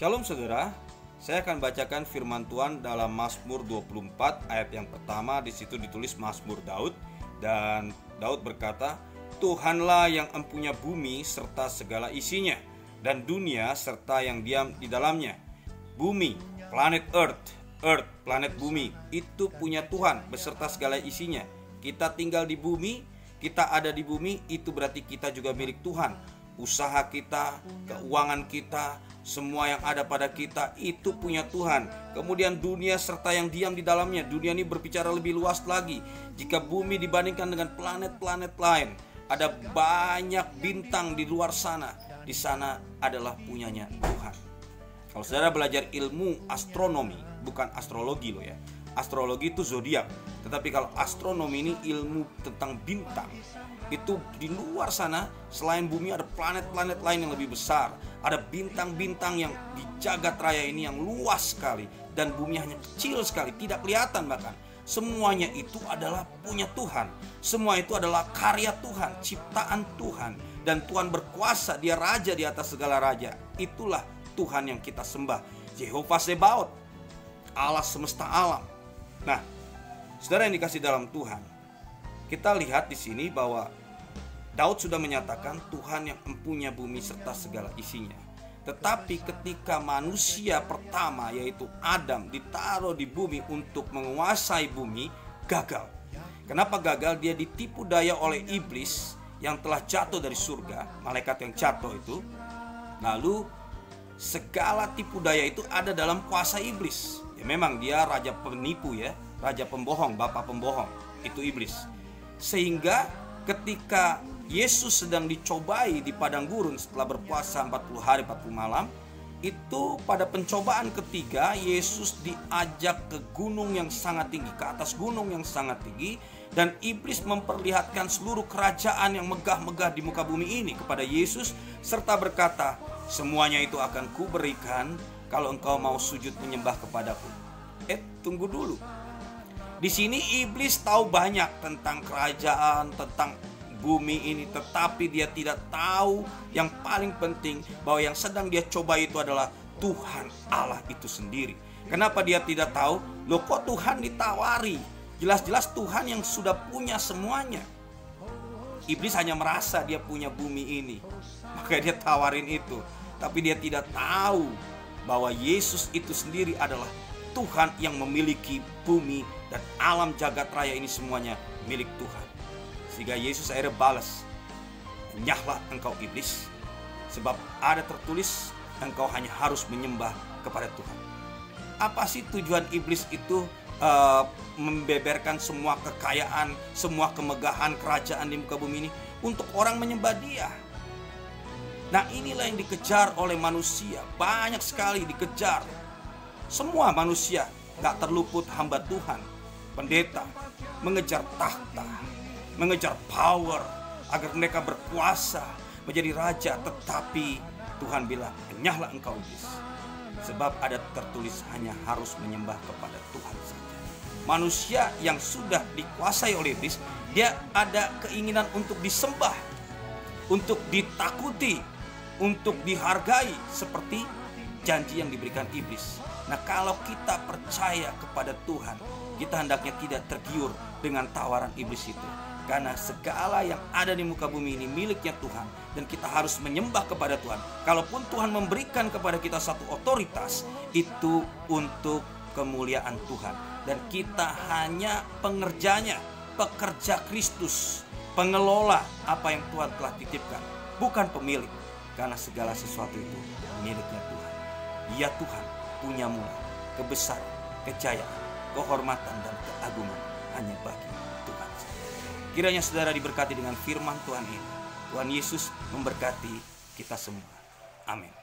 Shalom saudara, saya akan bacakan firman Tuhan dalam Mazmur 24 ayat yang pertama. Di situ ditulis Mazmur Daud, dan Daud berkata, Tuhanlah yang empunya bumi serta segala isinya, dan dunia serta yang diam di dalamnya. Bumi, planet Earth, planet bumi, itu punya Tuhan beserta segala isinya. Kita tinggal di bumi, kita ada di bumi, itu berarti kita juga milik Tuhan. Usaha kita, keuangan kita, semua yang ada pada kita itu punya Tuhan. Kemudian dunia serta yang diam di dalamnya. Dunia ini berbicara lebih luas lagi. Jika bumi dibandingkan dengan planet-planet lain, ada banyak bintang di luar sana. Di sana adalah punyanya Tuhan. Kalau saudara belajar ilmu astronomi, bukan astrologi loh ya. Astrologi itu zodiak, tetapi kalau astronomi ini ilmu tentang bintang. Itu di luar sana, selain bumi ada planet-planet lain yang lebih besar. Ada bintang-bintang yang di jagat raya ini yang luas sekali, dan bumi hanya kecil sekali, tidak kelihatan bahkan. Semuanya itu adalah punya Tuhan. Semua itu adalah karya Tuhan, ciptaan Tuhan. Dan Tuhan berkuasa, Dia raja di atas segala raja. Itulah Tuhan yang kita sembah, Jehovah Tsebaot, Allah semesta alam. Nah, saudara yang dikasih dalam Tuhan, kita lihat di sini bahwa Daud sudah menyatakan Tuhan yang empunya bumi serta segala isinya. Tetapi ketika manusia pertama yaitu Adam ditaruh di bumi untuk menguasai bumi, gagal. Kenapa gagal? Dia ditipu daya oleh iblis yang telah jatuh dari surga, malaikat yang jatuh itu. Lalu segala tipu daya itu ada dalam kuasa iblis. Ya memang dia raja penipu ya, raja pembohong, bapak pembohong, itu iblis. Sehingga ketika Yesus sedang dicobai di padang gurun setelah berpuasa 40 hari 40 malam, itu pada pencobaan ketiga Yesus diajak ke gunung yang sangat tinggi, ke atas gunung yang sangat tinggi, dan iblis memperlihatkan seluruh kerajaan yang megah-megah di muka bumi ini kepada Yesus serta berkata, semuanya itu akan kuberikan kalau engkau mau sujud menyembah kepadaku. Tunggu dulu. Di sini iblis tahu banyak tentang kerajaan, tentang bumi ini, tetapi dia tidak tahu yang paling penting, bahwa yang sedang dia coba itu adalah Tuhan Allah itu sendiri. Kenapa dia tidak tahu? Loh, kok Tuhan ditawari? Jelas-jelas Tuhan yang sudah punya semuanya. Iblis hanya merasa dia punya bumi ini, maka dia tawarin itu. Tapi dia tidak tahu bahwa Yesus itu sendiri adalah Tuhan yang memiliki bumi dan alam jagat raya ini semuanya milik Tuhan. Sehingga Yesus akhirnya balas, enyahlah engkau iblis, sebab ada tertulis engkau hanya harus menyembah kepada Tuhan. Apa sih tujuan iblis itu membeberkan semua kekayaan, semua kemegahan kerajaan di muka bumi ini untuk orang menyembah Dia? Nah, inilah yang dikejar oleh manusia, banyak sekali dikejar. Semua manusia, gak terluput hamba Tuhan, pendeta, mengejar tahta, mengejar power, agar mereka berkuasa menjadi raja. Tetapi Tuhan bilang, enyahlah engkau iblis, sebab ada tertulis hanya harus menyembah kepada Tuhan saja. Manusia yang sudah dikuasai oleh iblis, dia ada keinginan untuk disembah, untuk ditakuti, untuk dihargai, seperti janji yang diberikan iblis. Nah, kalau kita percaya kepada Tuhan, kita hendaknya tidak tergiur dengan tawaran iblis itu. Karena segala yang ada di muka bumi ini miliknya Tuhan, dan kita harus menyembah kepada Tuhan. Kalaupun Tuhan memberikan kepada kita satu otoritas, itu untuk kemuliaan Tuhan. Dan kita hanya pengerjanya, pekerja Kristus, pengelola apa yang Tuhan telah titipkan, bukan pemilik. Karena segala sesuatu itu miliknya Tuhan. Ya Tuhan punya mula, kebesaran, kejayaan, kehormatan, dan keagungan hanya bagi Tuhan saja. Kiranya saudara diberkati dengan firman Tuhan ini. Tuhan Yesus memberkati kita semua. Amin.